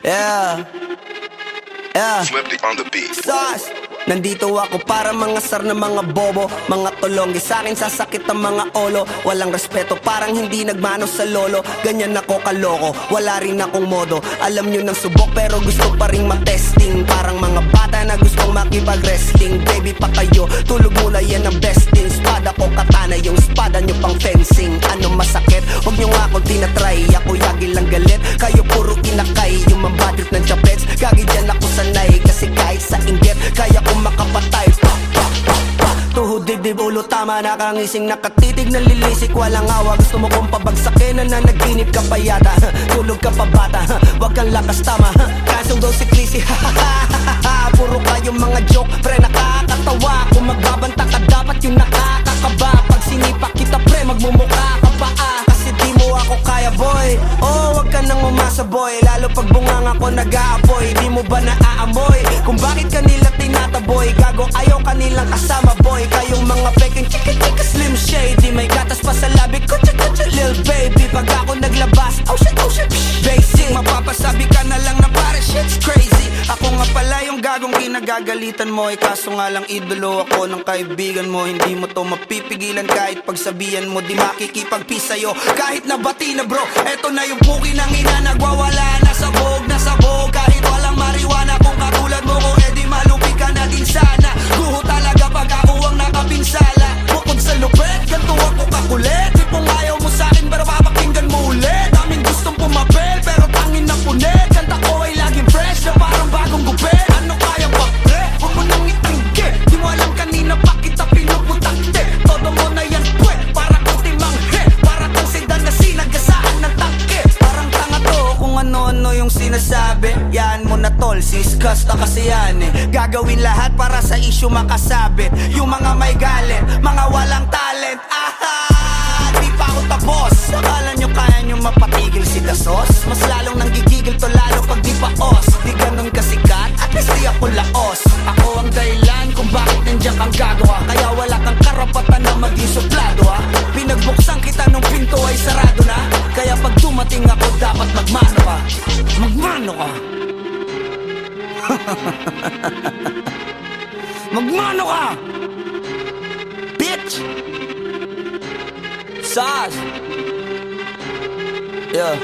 Yeah. Yeah. Swifty on the beat. Sauce. Nandito ako para mga sar na mga bobo, mga tulonggi. Sa'kin sasakit ang mga olo. Walang respeto, parang hindi nagmano sa lolo. Ganyan ako kaloko, wala rin akong modo. Alam nyo ng subok pero gusto pa rin matesting. Parang mga bata na gustong makipag-wrestling. Baby pa kayo, tulog muna yan ang besting. Spada ko katana, yung spada nyo pang fencing. Ano masakit? Huwag nyo nga ako tinatry. Ako yagi lang galit, kayo puro inakay. Yung mambadrip ng chapets, gagi dyan ako sanay. Kasi kahit sa inggit, kaya ko makapatay. Tuhod, dibdib, ulo, tama, nakangising, nakatitig, nalilisik, walang awa. Gusto mo kong pabagsakin, nananaginip ka pa yata. Tulog ka pa bata, wag kang lakas tama. Kasong daw si Chrissy, puro kayong mga joke, pre nakakatawa. Kung magbabanta ka dapat yung nakakakaba. Pag sinipa kita pre, magmumukha ka pa kasi di mo ako kaya boy. Oh, wag ka nang umasa boy, lalo pag bunganga ko nag-aapoy. Di mo ba naaamoy kung bakit kanila tinataboy? Gago ayaw kanilang kasama boy. Kayong mga peking chika-chika slim shady, may gatas pa sa labi ko, cha-cha-cha lil baby. Pag ako naglabas, oh shit, basic. Mapapasabi ka na lang na pare shit's crazy. Ako nga pala yung gagong kinagagalitan mo. Kaso nga lang idolo ako ng kaibigan mo. Hindi mo to mapipigilan kahit pagsabihan mo. Di makikipag-peace sa'yo kahit nabati na bro. Eto na yung puki ng ina, nagwawala na sabog. Kahit walang mariwana, kung katulad mo ko edi malupi ka na din sana. Guho talaga pag ako ang nakapinsala. Bukod sa lupet, ganto ako kakulit. Di pong ayaw mo sa'kin pero papakinggan mo ulit. Daming gustong pumapel pero tangin na punit. Kanta ko ay laging fresh na parang bagong gupit. Ano kaya ba pre? Huwag mo nang itingge. Di mo alam kanina pa kita pinuputakte. Todo mo na yan pwe, para kang timanghe. Para kang sedan na sinagasaan ng tangke. Parang tanga to kung ano-ano yung sinasabi. Yan mo na tol, siskas na kasi yan Gagawin lahat para sa issue makasabit. Yung mga may galit, mga walang talent. Di pa ako tapos. Akala nyo kaya nyo mapatigil si Dasos? Mas lalong nanggigigil to lalo pag di pa os. Di ganun kasikat, at least di ako laos. Ako ang dahilan kung bakit nandiyan kang gagawa. Kaya wala kang karapatan na maging suplado Pinagbuksan kita nung pinto ay sarado na. Kaya pag dumating ako dapat magmano ka. Magmano ka. Magmano ka, bitch. Sauce. Yeah.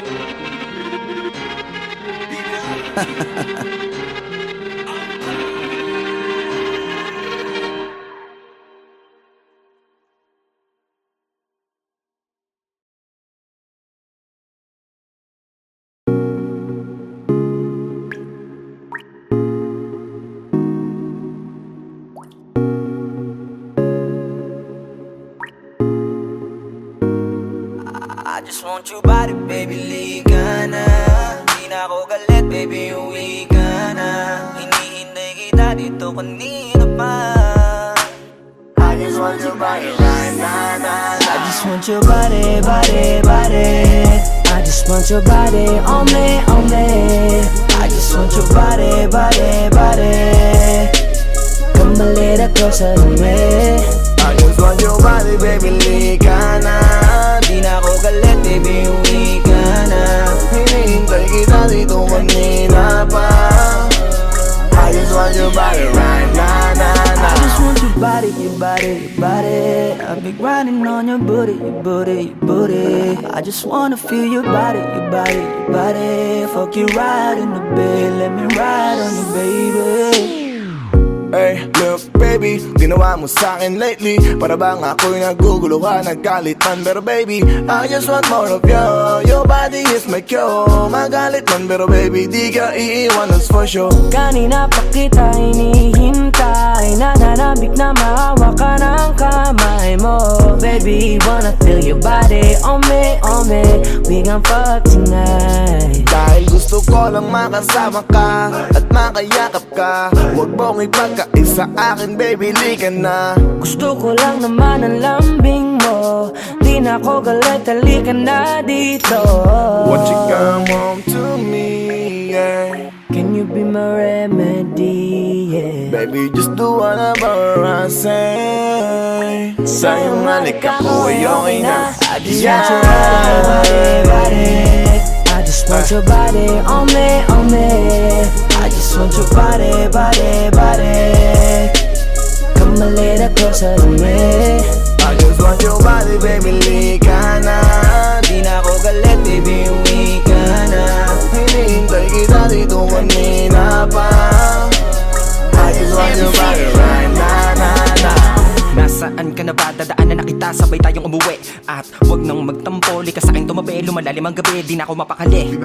I just want your body, baby, liga na. Di na ako galit, baby, uwi ka na. Hinihintay kita dito kanina pa. I just want your body right now, I just want your body, I just want your body on me, I just want your body, Come a little closer to me. I just want your body, baby, liga na. Di na ako galit, baby, uwi ka na. Hinihintay kita dito kanina pa. I just want your body right now, I just want your body, your body I've been grinding on your booty, I just wanna feel your body, Fuck you right in the bed, let me ride on you, baby. Hey, look baby, ginawa mo sa'kin lately. Para bang ako'y nagugulo ka, naggalit man. Pero baby, I just want more of you. Your body is my cure. Magalit man pero baby, di ka iiwan, that's for sure. Kanina pa kita hinihintay, nananabik na mahawa ka ng kamay mo. Baby, wanna feel your body on me, we gon' fuck tonight. Dahil gusto ko lang makasama ka at makayakap ka. Huwag mong ipagkaisa akin, baby, liga na. Gusto ko lang naman ang lambing mo. Di na ako galit, halika na dito. Won't you come home to me, yeah? Can you be my remedy, yeah? Baby, just do whatever I say. Sa'yong halik ako ay okay na. I just want your body, I just want your body on me, on me. I just want your body, body, body. Come a little closer to me. I just want your body, baby, lika na. Di na ako galit, baby, uwi ka na. Hinihintay kita dito kanina pa. I just want your body right na. Nasaan ka na ba? Dadaanan na kita, sabay tayong umuwi. At wag nang magtampo, lika sa'kin tumabi. Lumalalim ang gabi, di na ako mapakali.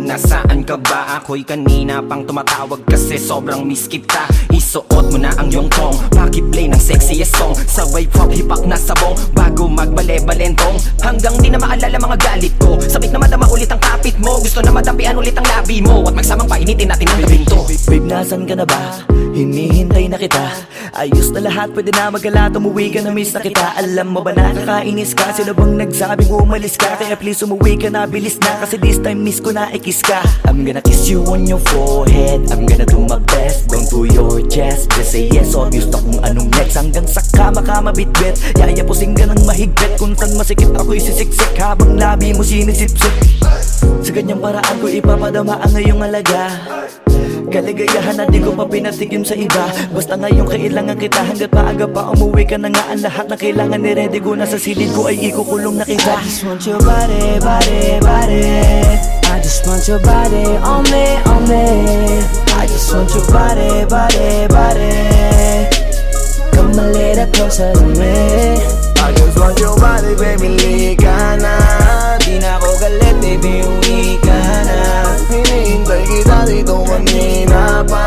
Nasaan ka ba? Ako'y kanina pang tumatawag kasi sobrang miss kita. Isuot mo na ang iyong tong, pakiplay ng sexiest song. Sabay pop hipak na sabong, bago magbale-balentong. Hanggang di na maalala mga galit ko. Sabik na madama ulit ang kapit mo. Gusto na madapian ulit ang labi mo. At magsamang painitin natin ang gabing to. Babe, nasan ka na ba? Hinihintay na kita. Ayos na lahat, pwede na magala. Umuwi ka na, miss na kita. Alam mo ba nakakainis ka? Sino bang nagsabing umalis ka? Kaya please umuwi ka na, bilis na. Kasi this time miss ko na ikis ka. I'm gonna kiss you on your forehead. I'm gonna do my best, down to your chest. Just say yes, obvious na kung anong next. Hanggang sa kama ka mabitbit. Yayapusing ka ng mahigpit. Kung saan masikip ako'y sisiksik. Habang labi mo sinisipsip. Sa ganyang paraan ko ipapadama ang ngayong alaga. Kaligayahan na di ko pa pinatikim sa iba. Basta ngayon kailangan kita. Hanggat maaga pa umuwi ka na nga. Ang lahat na kailangan ni-ready ko. Nasa silid ko ay ikukulong na kita. I just want your body, body, body. I just want your body on me, on me. I just want your body, body, body. Come a little closer to me. I just want your body, baby, lika na. Di na ako galit, baby, uwi ka na. Hinihintay kita dito kanina pa.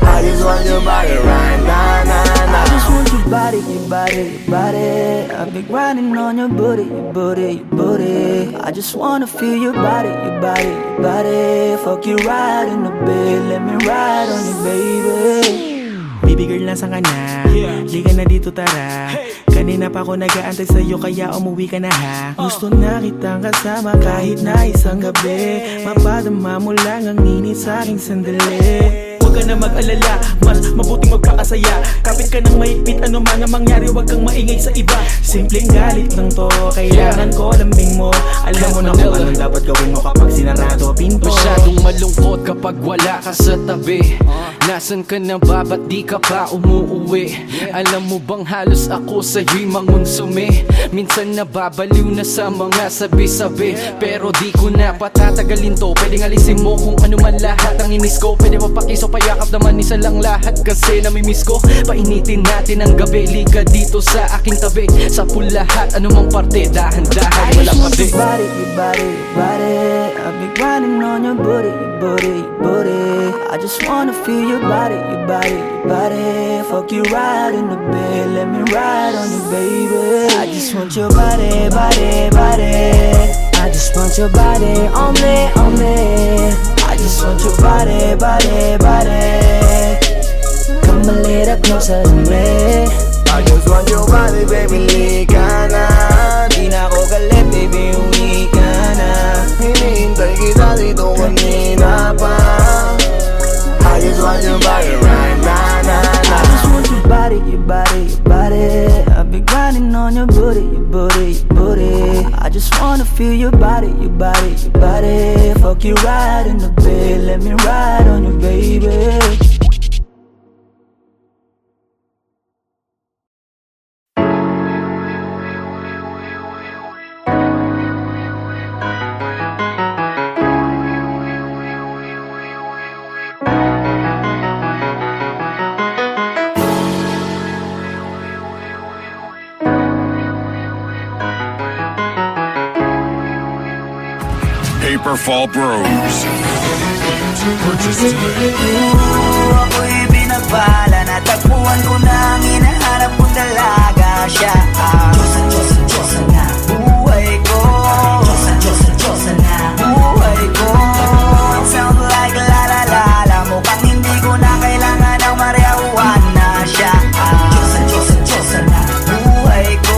I just want your body right na. I just want your body, your body, your body. I've been grinding on your booty, your booty, your booty. I just wanna feel your body, your body, your body. Fuck you right in the bed, let me ride on you, baby. Baby girl, nasan ka na? Liga na dito, tara. Kanina pa ako nag-aantay sa'yo, kaya umuwi ka na ha. Gusto na kitang kasama kahit na isang gabi. Mapadama mo lang ang init sa'king sandali. Huwag ka na mag-alala, mas mabuting magpakasaya. Kapit ka ng mahigpit, ano man ang mangyari, huwag kang maingay sa iba. Simpleng galit lang to, kailangan ko lambing mo. Alam mo na kung anong dapat gawin mo kapag sinarado pinto. Masyadong malungkot kapag wala ka sa tabi. Nasaan ka na ba? Ba't di ka pa umuuwi? Alam mo bang halos ako sa'yo'y mangonsume? Minsan nababaliw na sa mga sabi-sabi. Pero di ko na patatagalin to. Pwedeng alisin mo kung ano man lahat ang inis ko. Pwede mapakiso, payakap naman isa lang lahat. Kasi namimiss ko. Painitin natin ang gabi. Liga dito sa aking tabi. Sa pool lahat, anumang parte. Dahan-dahan, walang I just want kape. your body, your body, your body. I've been grinding on your booty, your booty, your booty. I just wanna feel your body, your body, your body. Fuck you right in the bed, let me ride on you, baby. I just want your body, body, body. I just want your body on me, on me. I just want your body, body, body. Come a little closer to me. I just want your body, baby, lika na. Di na ako galit, baby, uwi ka na. Hinihintay kita dito kanina pa. I just want your body right na. I just want your body, your body, your body. I've been grinding on your booty, your booty, your booty. I just wanna feel your body, your body, your body. Fuck you right in the bed, let me ride on you, baby. Paperfall Bros. Purchase today. Ako'y binagpala, natagpuan ko na ang hinahanap kong dalaga siya. Diyosa, Diyosa, Diyosa na buhay ko. Diyosa, Diyosa, Diyosa na buhay ko. It sounds like la la la la. Mukhang hindi ko na kailangan ng mariawan na siya. Diyosa, Diyosa, Diyosa na buhay ko.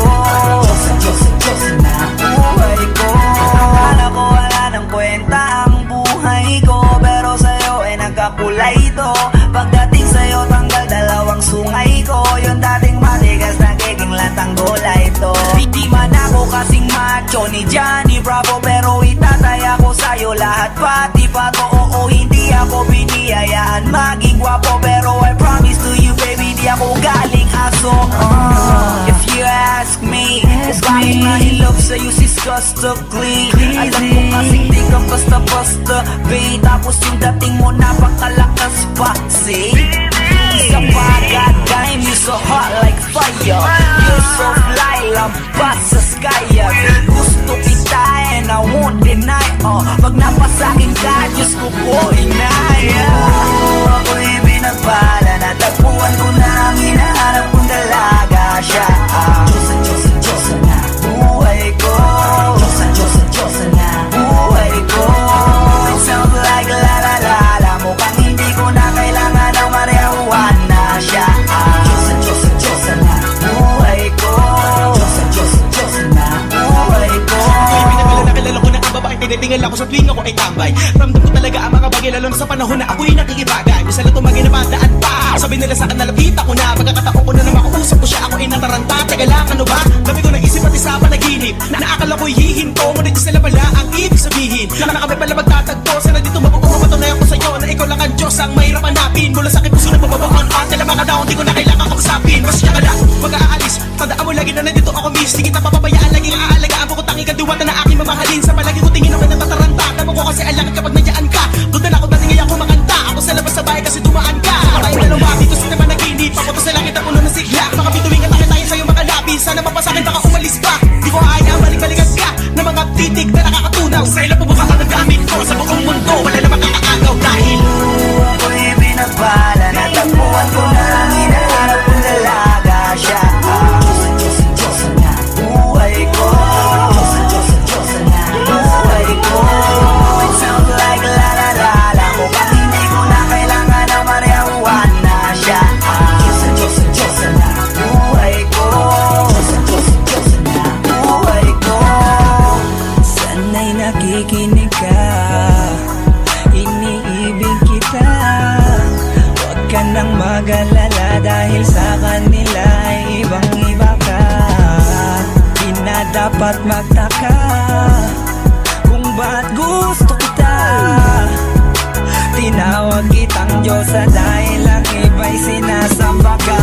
Diyosa, Diyosa, Diyosa na buhay ko. Akala ko wala ng kwenta ang buhay ko, pero sa'yo ay nagkakulay ito. Pagdating sa'yo tanggal dalawang sungay ko. Yung dating matigas nagiging latang gulay ito. Johnny, Johnny Bravo, pero itataya ko sa'yo lahat. Pati pa to, oo, hindi ako biniyayaan maging gwapo, pero I promise to you baby, di ako galing aso. If you ask me, bakit mahilap sa'yo sis customly? Alam ko kasing di ka basta-basta, babe. Tapos yung dating mo napakalakas pa, see? Isa pa, goddamn, you so hot like fire. You're so fly, lampas sa sky. Gusto kita and I won't deny. Pag napasakin ka, Diyos ko po inaya. Ako'y binagpala, natagpuan ko na ang hinahanap kong dalaga siya. Diyosa, Diyosa, Diyosa na buhay ko. Diyosa, Diyosa, Diyosa na buhay ko. It sounds like la la la la. Mukhang hindi ko na kailangan ng marijuana siya. Diyosa, Diyosa, Diyosa na buhay ko. Diyosa, Diyosa, Diyosa na buhay ko. Nakilala ko na ang babae, tinitingal ako sa tuwing ako ay tambay. Ramdam ko talaga ang mga bagay, lalo na sa panahon na ako'y nakikibagay. Minsan lang tumagay na bandaan pa, sabi nila sa akin nalapita ko na. Pagkakataon ko na na makausap ko siya, ako ay nataranta. Teka lang, ano ba? Dami ko naisip pati sa panaginip, na naakala ko'y hihinto. Ngunit sila pala ang ibig sabihin, na kami pala magtatagpo. Sana dito mapapatunayan ko sa'yo na ikaw lang ang Diyos ang mahirap hanapin. Mula sa aking puso na pababaan pa, tala mga daon, di ko na kailangan kausapin. Basta siya ka lang, mag-aalis, tandaan mo lagi na nandito ako miss. Di kita papabayaan, laging aalagaan mo ko tanging kadiwata na aking mamahalin. Sa palagi ko tingin ako na tataranta, tama ko kasi alangan kapag nandiyan ka. Doon na ako dating ay ako makanta, ako sa labas sa bahay kasi dumaan ka. Patay na lupa, dito sa naman naginip, ako to sa langit ang ulo ng sigla. Mga bituwing at tayo sa'yo makalapin, sana mapasakin baka umalis pa. Di ko kaya balik-balikan ka, na mga titig na nakakatunaw. Sa ilang pubuka ka nagamit ko, sa buong mundo wala na makakagaw. Dahil ako'y binagpala, natagpuan ko na ang hinahanap kong dalaga siya. Diyosa, Diyosa, Diyosa na buhay ko. Diyosa, Diyosa, Diyosa na buhay ko. It sounds like la la la la. Mukhang hindi ko na kailangan ng marijuana siya. Diyosa, Diyosa, Diyosa na buhay ko. Diyosa, Diyosa, Diyosa na buhay ko. Sana'y nakikinig ka, iniibig kita. Huwag ka nang mag-alala dahil sa kanila ay ibang-iba ka. Di na dapat magtaka kung ba't gusto kita. Tinawag kitang Diyosa dahil ang iba'y sinasamba ka.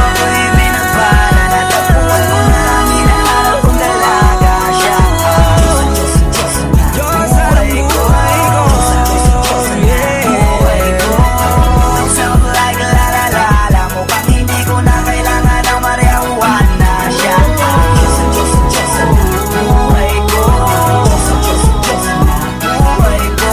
Ako'y binagpala, natagpuan ko na ang hinahanap kong dalaga siya. Diyosa, Diyosa, Diyosa na buhay ko. Diyosa, Diyosa, Diyosa na buhay ko. It sounds like la la la la. Mukhang hindi ko na kailangan ng marijuana siya. Diyosa, Diyosa, Diyosa na buhay ko. Diyosa, Diyosa, Diyosa na buhay ko.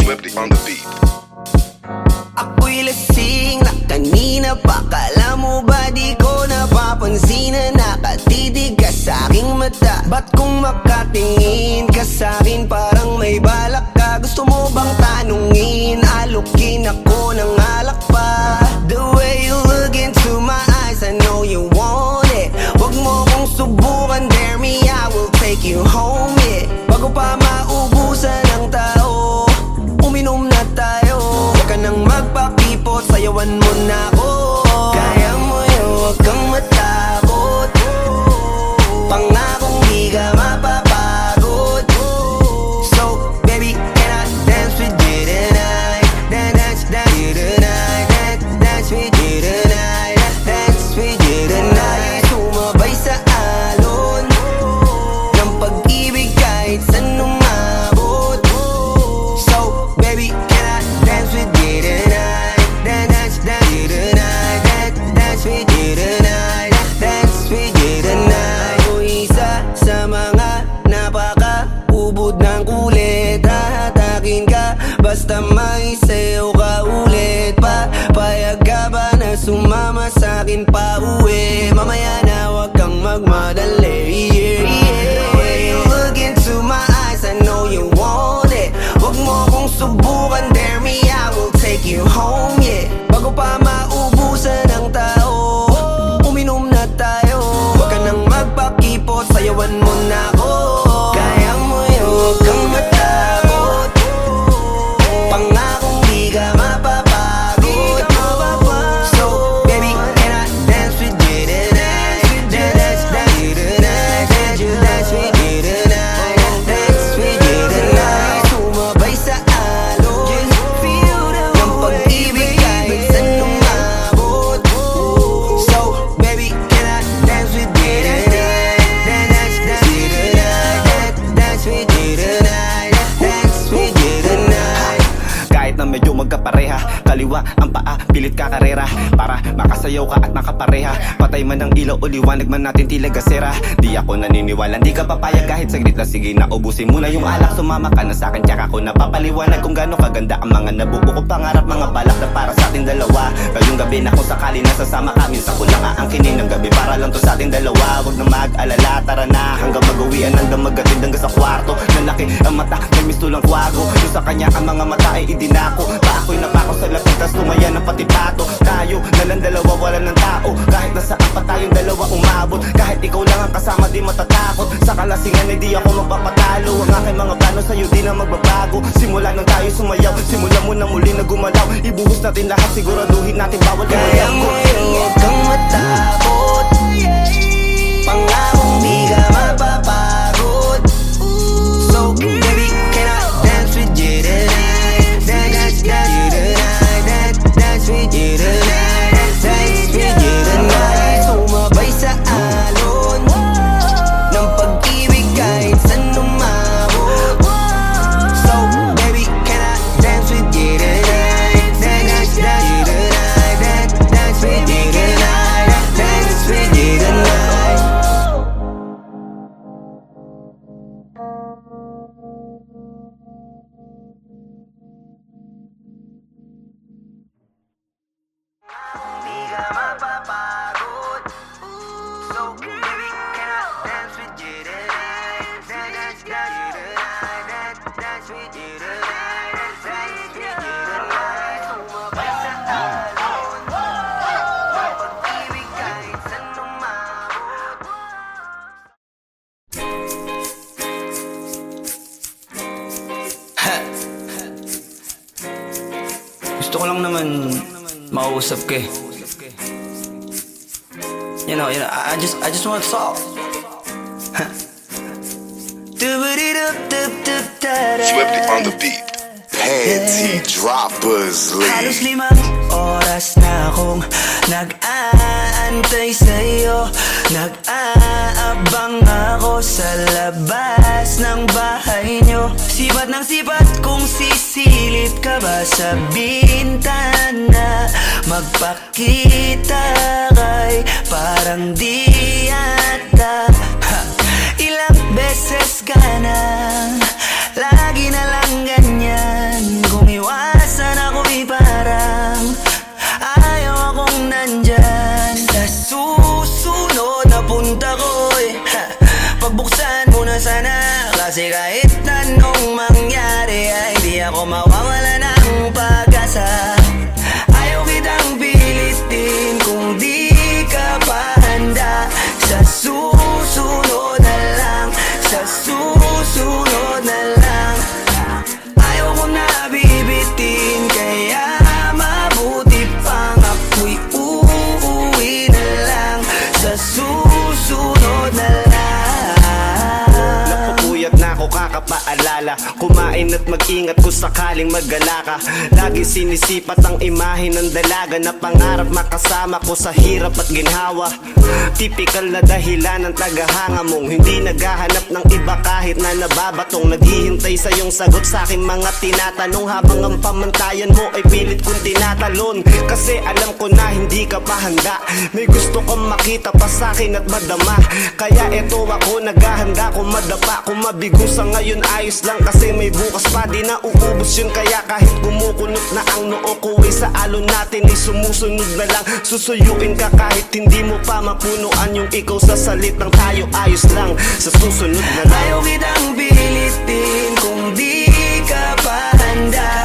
Flipped on the beat. Ako'y lasing na kanina pa. Kala mo ba di ko napapansin na nakatitig ka sa aking mata? Ba't kung makatingin ka sa'kin parang may balak ka? Gusto mo bang tanungin? Alukin ako ng alak pa. The way you look into my eyes, I know you want it. Wag mo kong subukan, dare me, I will take you home, yeah. Bago pa maubusan ng tao, uminom na tayo. Huwag ka nang magpakipot, sayawan mo na ako. Kaya mo yun, huwag kang matakot. Pangakong di ka mapapagod. So, baby, can I dance with you tonight? Dance with you tonight. Dance with you tonight. Dance with you tonight. Sumabay sa alon ng pag-ibig kahit saan umabot. So, baby, can I dance with you tonight? Dance with you tonight. susubukan, dare me, I will take you home, yeah. Bago pa maubusan ng tao, uminom na tayo. Huwag ka nang magpakipot, sayawan mo na ako. Kaya mo yun, huwag kang matakot. Pangakong di ka mapapagod. So, baby, can I dance with you tonight? Dance with you tonight. Dance with you tonight. Dance with you tonight. Sumabay sa alon ng pag-ibig kahit saan umabot. So, baby, can I dance with you tonight? Dance with you tonight. Dance with you tonight. Dance with you tonight. Kahit na medyo magkapareha, kaliwa ang paa, pilit ka karera para makasayaw ka at makapareha. Patay man ang ilaw o liwanag man natin tila gasera. Di ako naniniwala, di ka papayag kahit saglit na. Sige na, ubusin mo na yung alak. Sumama ka na sa'kin, tsaka ako napapaliwanag kung gaano kaganda ang mga nabuo ko pangarap. Mga balak na para sa ating dalawa. Ngayong gabi na kung sakali nasasama kami sa kulang aangkinin ng gabi para lang to sa ating dalawa. Huwag na mag-alala, tara na hanggang mag-uwian ng damagatid hanggang sa kwarto. Nalaki ang mata, may mistulang kwago. Yung sa kanya ang mga mata ay idinako. Pa ako'y napako sa lapit, tas tumaya ng pati pato. Tayo nalang dalawa, wala ng tao. Kahit nasaan pa tayong dalawa umabot. Kahit ikaw lang ang kasama, di matatakot. Sa kalasingan ay di ako magpapatalo. Ang aking mga plano sa'yo di na magbabago. Simula nang tayo sumayaw, simula mo na muli na gumalaw. Ibuhos natin lahat, siguraduhin natin bawal Kaya mo yun, huwag kang matakot. Pangakong di ka mapapagod. So, baby, can I dance with you tonight? Dance with you tonight. Dance with you tonight. Dance with you tonight. Sumabay sa alon ng pag-ibig kahit saan umabot. So, baby, can I dance with you tonight? Dance with you tonight. Dance with you tonight. Dance with you tonight. Di ka mapapagod. So, baby, can I dance with you tonight? Dance with you tonight. Dance with you tonight. Dance with you tonight. Sumabay sa alon ng pag-ibig kahit saan umabot. Gusto ko lang naman makausap ka eh. You know, I just want to talk. Swifty on the beat. Panty droppers, Halos leave. 5 oras na akong nag-aantay sa'yo. Nag-aabang ako sa labas ng bahay nyo. Sipat ng sipat kung sisilip ka ba sa bintana. Magpakita kay parang di yata. Ilang beses ka na, lagi na lang ganyan. Kung iwasan ako'y parang ayaw akong nandyan. Sa susunod na punta ko'y pagbuksan mo na sana. Kasi kahit anong mangyari ay di ako mawawala ng pag-asa. Ayaw kitang pilitin kung di ka pa handa. Sa susunod na lang, sa susunod na lang. Ayaw ko na bibitin, kaya mabuti pang ako'y uuwi na lang. Sa susunod na lang. Napupuyat na ako kakapaalala. Kumain at mag-ingat kung sakaling mag-gala ka. Lagi sinisipat ang imahe ng dalaga na pangarap makasama ko sa hirap at ginhawa. Typical na dahilan ng tagahanga mong hindi naghahanap ng iba kahit na nababatong. Naghihintay sa iyong sagot sa aking mga tinatanong habang ang pamantayan mo ay pilit kong tinatalon. Kasi alam ko na hindi ka pa handa. May gusto kang makita pa sa akin at madama. Kaya eto ako naghahanda kung madapa. Kung mabigo sa ngayon ayos lang kasi may bukas pa. Di na uubos yun kaya kahit kumukunot na ang noo ko ay sa alon natin ay sumusunod na lang. Susuyuin ka kahit hindi mo pa mapunuan yung ikaw sa salit ng tayo ayos lang. Sa susunod na lang. Ayaw kitang pilitin kung di ka pa handa.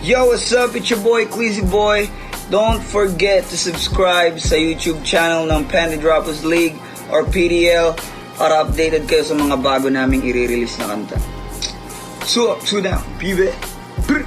Yo, what's up? It's your boy, Queasy Boy. Don't forget to subscribe sa YouTube channel ng Panty Droppers League or PDL para updated kayo sa mga bago naming i-release na kanta. So up, so down, pibe. Brr.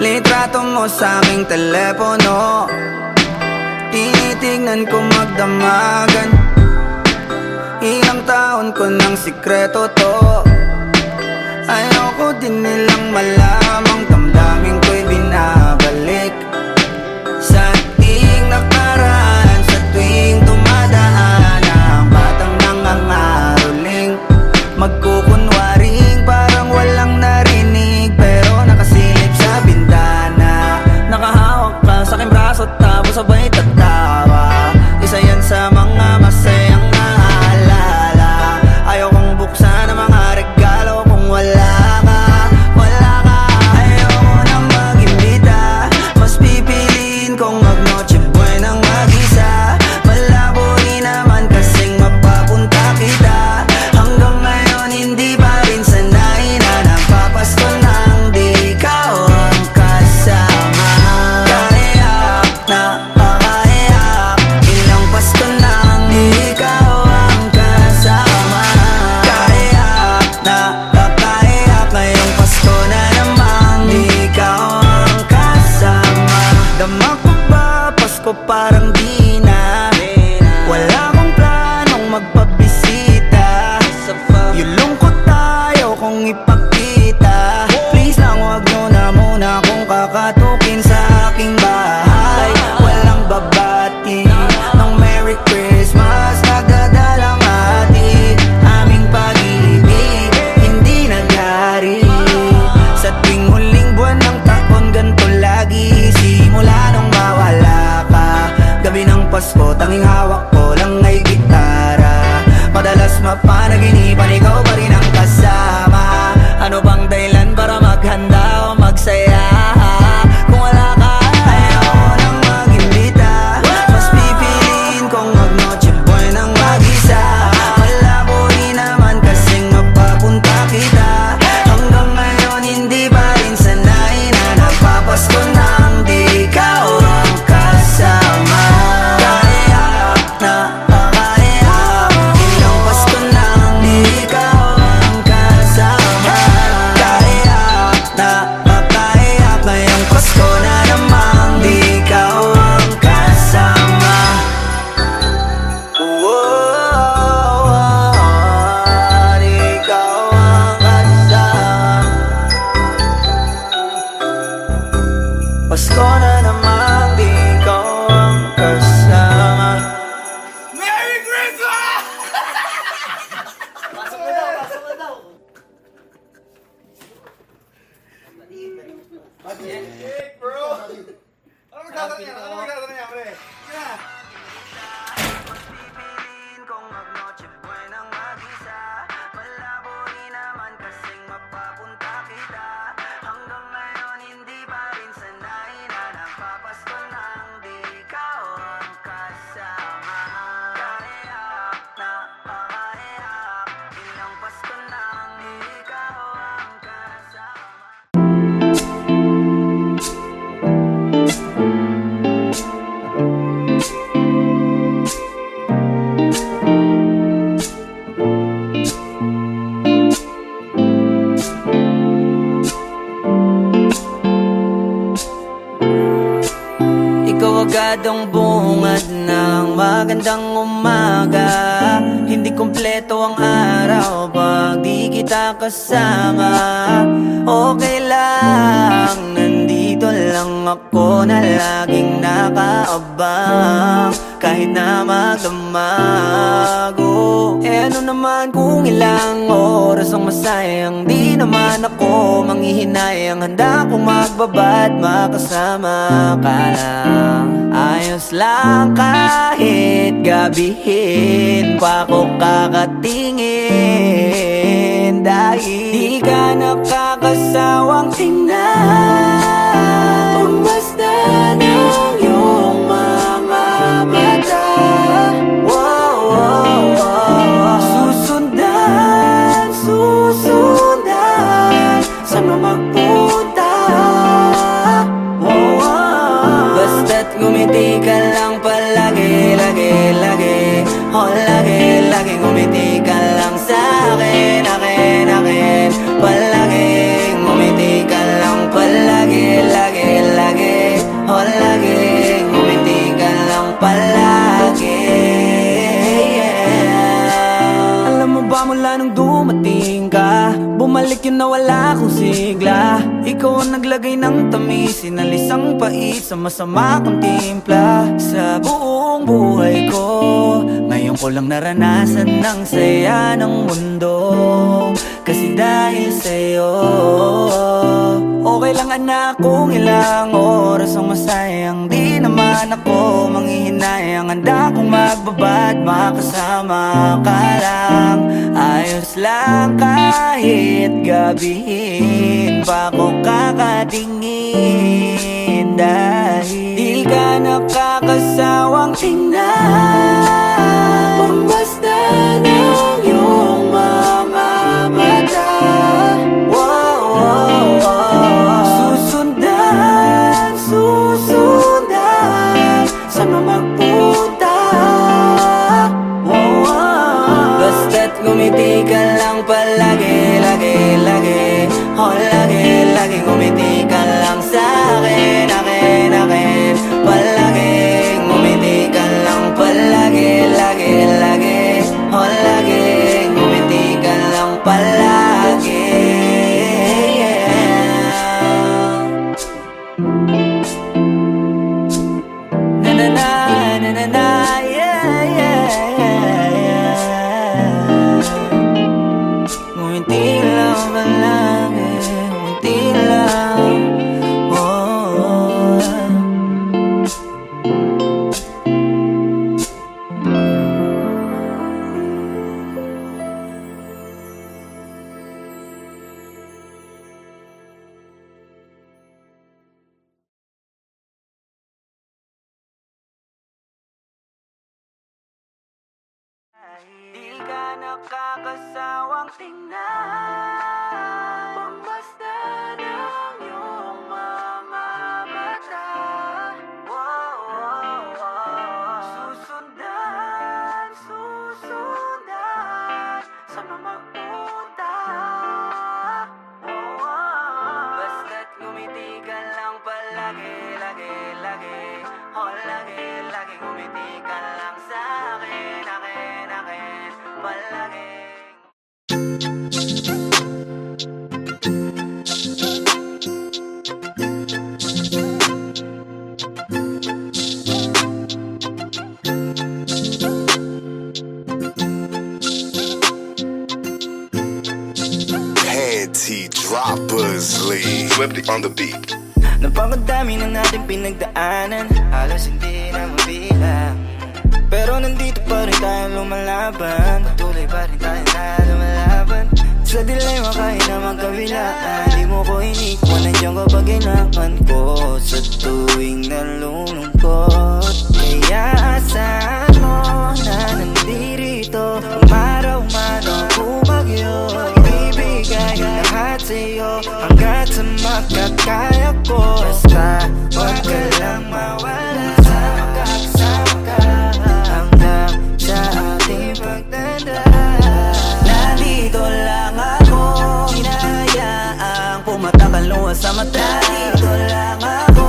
Litrato mo sa aking telepono, tinitignan ko magdamagan. Ilang taon ko ng sikreto to, ayoko din nilang malamang damdamin ko'y binabalik. Sa ating nakaraan, sa tuwing dumadaan ang batang nangangaroling, magkukunwaring parang walang narinig, pero nakasilip sa bintana. Nakahawak ka sa aking braso tapos sabay tatawa. Isa yan sa mga masayang naalala. Ayokong buksan ang mga regalo kung wala ka, wala ka. Ayoko nang mag-imbita, mas pipiliin kong mag-noche buenang mag-isa. Malabo rin naman kasing mapapunta kita. Hanggang ngayon hindi pa rin sanay na nagpapasko nang di ikaw ang kasama. Kaiyak na pakaiyak, ilang Pasko nang di ikaw ang kasama. Kaiyak na pakaiyak, ngayong Pasko na namang di ikaw ang kasama. Dama ko ba Pasko parang di na, wala akong planong magpabisita. Yung lungkot tayo kung ipakita. Please lang wag nyo na muna kung kakatukin sa aking bahay. Walang babati ng Merry Christmas, nagdadalang hati. Aming pag-ibig hindi naghari. Sa tuwing huling buwan ng taon ganito lagi. Simula nung mawala ka, gabi ng Pasko tanging hawak ko lang ay gitara. Madalas mapanaginipan, ikaw pa rin ang kasama. Ano bang dahilan para maghanda o magsaya? Kung wala ka, ayoko nang mag-imbita, mas pipiliin kong mag-noche buenang mag-isa. Malabo rin naman kasing mapapunta kita. Hanggang ngayon hindi pa rin sanay na nagpapasko nang di ikaw ang kasama. Kaiyak na pakaiyak, ilang Pasko nang di ikaw ang kasama. Kaiyak na pakaiyak, ngayong Pasko na namang di ikaw ang kasama. Di ikaw ang kasama. Pasko na namang di ikaw ang kasama. Merry Christmas! Pipiliin kong mag-noche buenang mag-isa. Malabo rin naman kasing mapapunta kita. Hanggang ngayon hindi pa rin sanay na nagpapasko nang di ikaw ang kasama. Kaiyak na pakaiyak, ilang Pasko nang di ikaw ang kasama. Ikaw agad ang bungad ng magandang umaga. Hindi kumpleto ang araw pag di kita kasama. Okay lang, nandito lang ako na laging nakaabang. kahit na magdamago. Eh ano naman kung ilang oras ang masayang, di naman ako manghihinayang. Handa kong magbabad, makasama ka lang. Ayos lang kahit gabihin pa ko kakatingin, dahil di ka nakakasawang tingnan. Basta ng iyong mga mata, wow, wow, wow. Susundan, susundan, saan mo magpunta, wow, wow. Basta't ngumiti ka lang palagi, lagi, lagi. Oh, lagi, lagi ngumiti ka lang sa'kin, akin, akin. Palagi ngumiti ka lang palagi, lagi, lagi. Oh, lagi ngumiti ka lang palagi, yeah. Alam mo ba mula nung dumating ka, bumalik yun na wala akong sigla. Ikaw ang naglagay ng tamis, sinalis ang pait sa masama kong timpla. Sa buong buhay ko, ngayon ko lang naranasan ng saya ng mundo, kasi dahil sa'yo. Okay lang anak kung ilang oras ang masayang, di naman ako manghihinayang. Handa kong magbabad, makasama ka lang. Ayos lang kahit gabihin pa ko kakatingin, dahil di ka nakakasawang tingnan. Basta ng iyong mga mata, wow, wow, wow. Susundan, susundan, saan mo magpunta, wow, wow. Basta't ngumiti ka lang palagi, lagi, lagi. Oh, lagi, lagi ngumiti ka lang sa'kin, akin, akin. Palagi ngumiti ka lang palagi, lagi, lagi. Oh, lagi ngumiti ka lang palagi, yeah. Na na na, na na na, yeah, yeah, yeah, yeah. Ngumiti lang palagi, ngumiti lang, oh. Di ka nakakasawang tingnan. Basta ng iyong mga mata, wow, wow, wow. Susundan, susundan, saan mo magpunta, wow, wow. Basta't ngumiti ka lang palagi, lagi, lagi. Oh, lagi, lagi ngumiti ka lang sa'kin, akin, akin. Palagi. Panty Droppers League. Swifty on the beat. Napakadami na natin pinagdaanan, halos hindi na mabilang. Pero nandito pa rin tayo lumalaban, patuloy pa rin tayo na lumalaban. Sa dilema kahit na magkabilaan, di mo ko inikwan, nandiyan ka pag kailangan ko. Sa tuwing nalulungkot, kaya asahan mo na nandirito, umaraw man o bumagyo. Ibibigay lahat sa'yo hanggat sa makakaya ko. Basta wag ka lang mawala, sama ka, kasama ka hanggang sa ating pagdadaan. Nandito lang ako, hinahayaang pumatak ang luha sa mata. Nandito lang ako,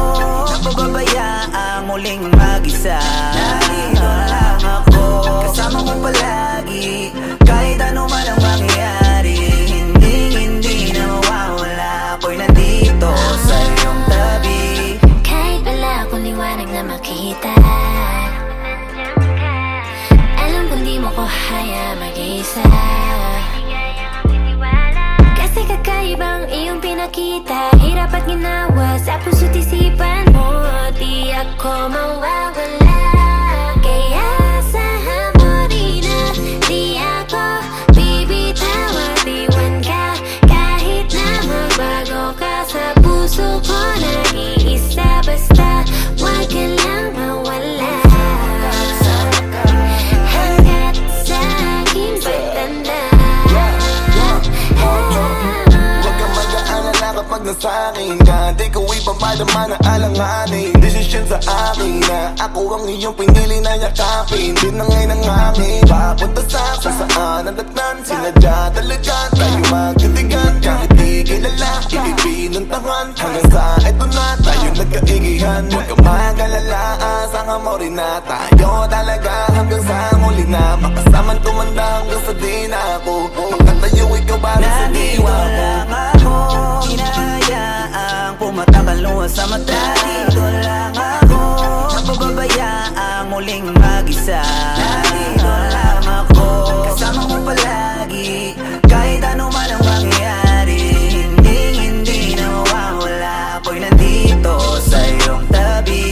napababayaang muling mag-isa. Nandito lang ako, kasama mo palagi, kahit ano man ang mangyayari. Hindi na mawawala, ako'y nandito sa iyong tabi. Kahit wala akong liwanag na makita, di mo ko haya mag-isa. Kasi kakaibang iyong pinakita, hirap at ginawa sa puso't isipan mo. Di ako mawawala, kaya asahan mo rin na di ako bibitaw at iwan ka. Kahit na magbago ka sa puso ko, nag-iisa basta wag ka lang mawala. Hanggat sa aking pagtanda. Huwag kang mag-aalala kapag nasa akin ka. Di ko ipapadama na alanganin. Desisyon sa akin na ako ang iyong pinili na yakapin. Di na ngayon ang hangin papunta sa kung saan ang datnan. Sinadya talaga tayo magtitigan. Kahit di kilala, ibibinuntahan. Hanggang sa eto na tayo nagkaigihan. Huwag kang mag-alala, asahan mo rin na tayo talaga. Hanggang sa muli na makasaman tumanda hanggang sa di na ako makatayo ikaw para sa diwa ko. lang ako, hinahayaang pumatakal luha sa mata. Dito lang ako, napababayaang muling mag-isa. Dito lang ako, kasama mo palagi. Kahit ano man ang mangyayari, hindi na mawawala. Ako'y nandito sa iyong tabi.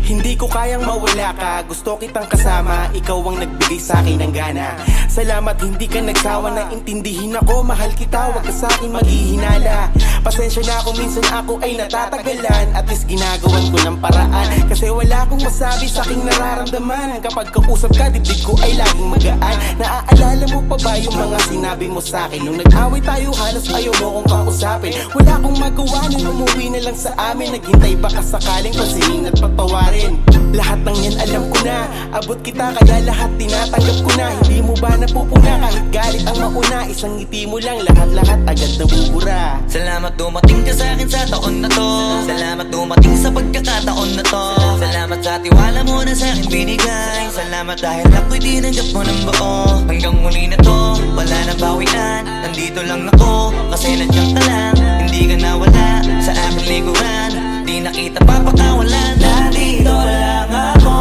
Hindi ko kayang mawala ka, gusto kitang kasama. Ikaw ang nagbigay sa akin ng gana. Salamat hindi ka nagsawa na intindihin ako. Mahal kita, wag ka sa akin maghihinala. Pasensya na kung minsan ako ay natatagalan. At least ginagawan ko ng paraan, kasi wala akong masabi sa aking nararamdaman. Kapag kausap ka, dibdib ko ay laging magaan. Naaalala mo pa ba yung mga sinabi mo sa akin? Nung nag-away tayo, halos ayaw mo kong kausapin. Wala akong magawa nung umuwi na lang sa amin. Naghintay baka sakaling pasingin at patawarin. Lahat ng yan alam ko na, abot kita kaya lahat tinatanggap ko na. Hindi mo ba napupuna kahit galit ang mauna? Isang ngiti mo lang, lahat-lahat agad nabubura. Salamat dumating ka sa akin sa taon na to. Salamat dumating sa pagkakataon na to. Salamat sa tiwala mo na sa akin binigay. Salamat dahil ako'y tinanggap mo ng buo. Hanggang muli na to, wala nang bawian. Nandito lang ako, kasi nandiyan ka lang. Hindi ka nawala sa aking likuran. Di na kita papakawalan. Nandito lang ako,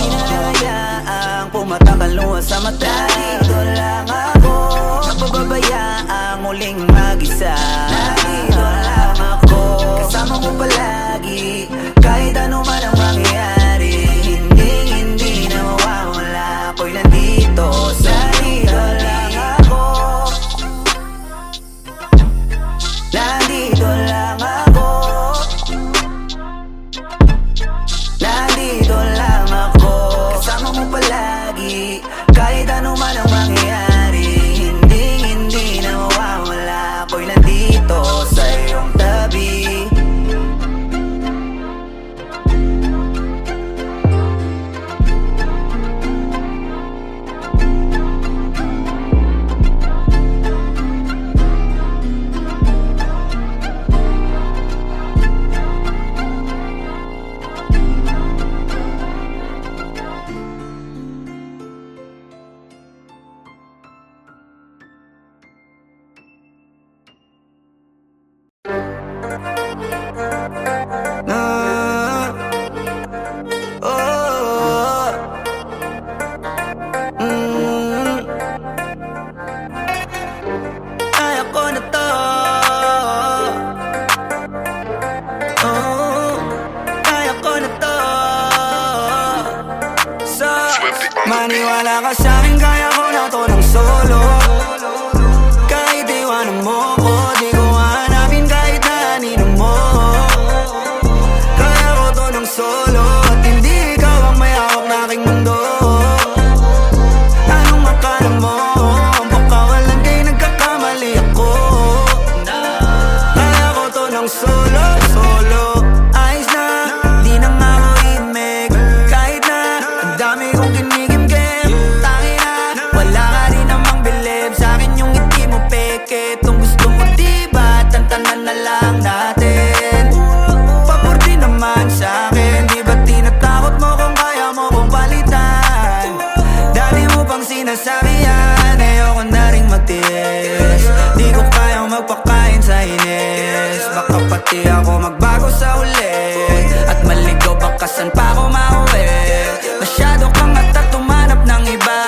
hinahayaang pumatakal luha sa mata. Nandito lang ako, napababayaang muling mag-isa. Nandito lang ako, kasama mo palagi. Kahit ano man ang mangyayari, hindi na mawawala. Ako'y nandito sa nandito lang ako. Nandito lang ako. Nandito lang ako, kasama mo palagi. Kahit ano man ang mangyayari, hindi na mawawala. Ako'y nandito sa iyong tabi. Kaya ko na to. Kaya ko na to. So, maniwala ka sa'kin, kaya ko na to ng solo. Kahit iwanan mo ko, di ko hanapin kahit na anino mo. Kaya ko to ng solo, at hindi ikaw ang may hawak na aking mundo. Anong akala mo? Baka walang kayo nagkakamali ako. Kaya ko to ng solo. Ayos na, di na nga ako imig. Kahit na, ang dami kong kinigim-gim. Tangi na, wala ka rin namang bilib. Sa'kin yung ngiti mo peke. Kung gusto mo diba, tantanan na lang natin. Pabordi naman sa'kin, di ba tinatakot mo kung kaya mo kong palitan? Dami mo pang sinasabi yan, ayoko na rin magtiis. Di ko kayang magpakain sa inis. Baka pati ako magbago sa uli, at maligaw baka saan pa ako mauwi. Masyado kang at tumanap ng iba,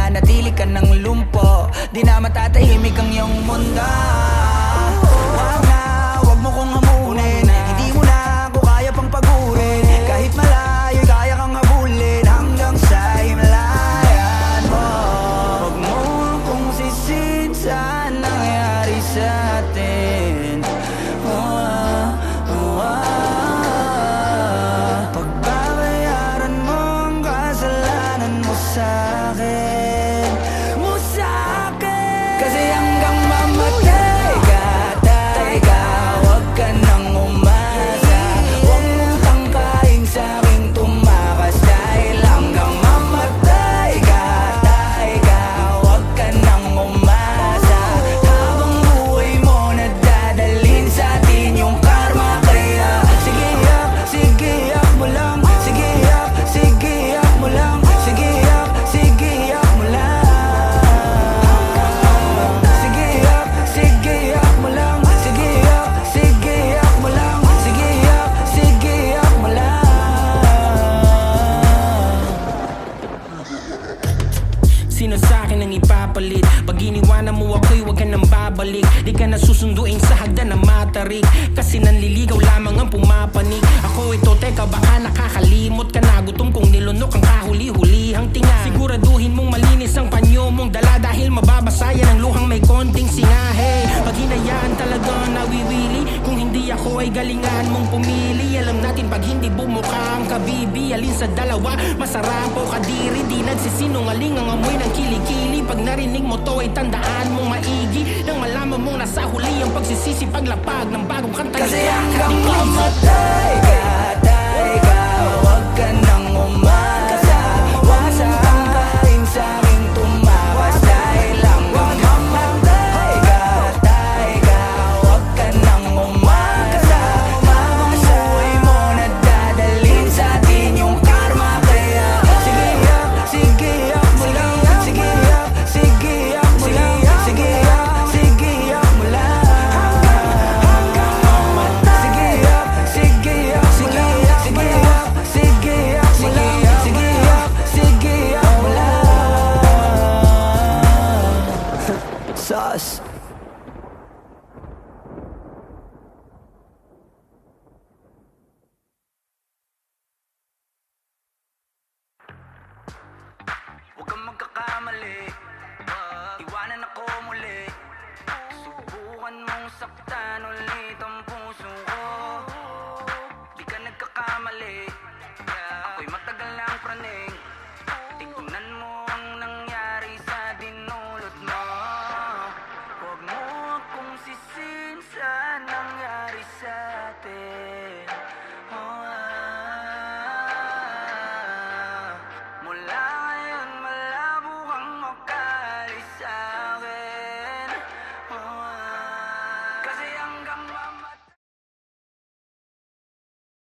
mananatili ka ng lumpo. Di na matatahimik ang iyong mundo. Wag na, wag mo kong hamunin. Hindi mo na ako kaya pang pagurin. Kahit malayo, kaya kang habulin hanggang sa himlayan mo. Wag mo akong sisin sa nangyari sa atin. Pagbabayaran mo ang kasalanan mo sa'kin, kasi hanggang mamatay ka, huwag ka nang umasa. Huwag mong tangkain sa'king tumakas. Dahil hanggang mamatay ka, huwag ka nang umasa. Habang buhay mo nadadalhin sa atin yung karma. Kaya sige yak mo lang. Sige yak mo lang. Sige yak mo lang. Sige yak mo lang. Sige yak mo lang. Sige yak mo lang. Sino sa'kin ang ipapalit? Pag iniwanan mo ako'y huwag ka nang babalik. Di ka na susunduin sa hagdan ng matarik, kasi nanliligaw lamang ang pumapanig. Ako ito, teka baka nakakalimot ka na. Gutom kong nilunok ang kahuli-hulihang tinga. Siguraduhin mong malinis ang panyo mong dala, dahil mababasa yan ang luhang may konting singahe. Pag hinayaan talaga nawiwili, kung hindi ako ay galingan mong pumili. Alam natin pag hindi bumuka ang kabibi, alin sa dalawa masarap o kadiri. Di nagsisinungaling ang amoy ng kilikili. Pag narinig mo to ay tandaan mong maigi, nang malaman mong nasa huli ang pagsisisi paglapag ng bagong kanta. Kasi hanggang mamatay ka, huwag ka nang umasa. Huwag mong tangkain sa'king tumakas. Dahil hanggang mamatay ka, huwag ka nang umasa. Habang buhay mo nadadalhin sa atin yung karma. Kaya sige yak mo lang. Sige yak mo lang. Sige yak mo lang. Sauce.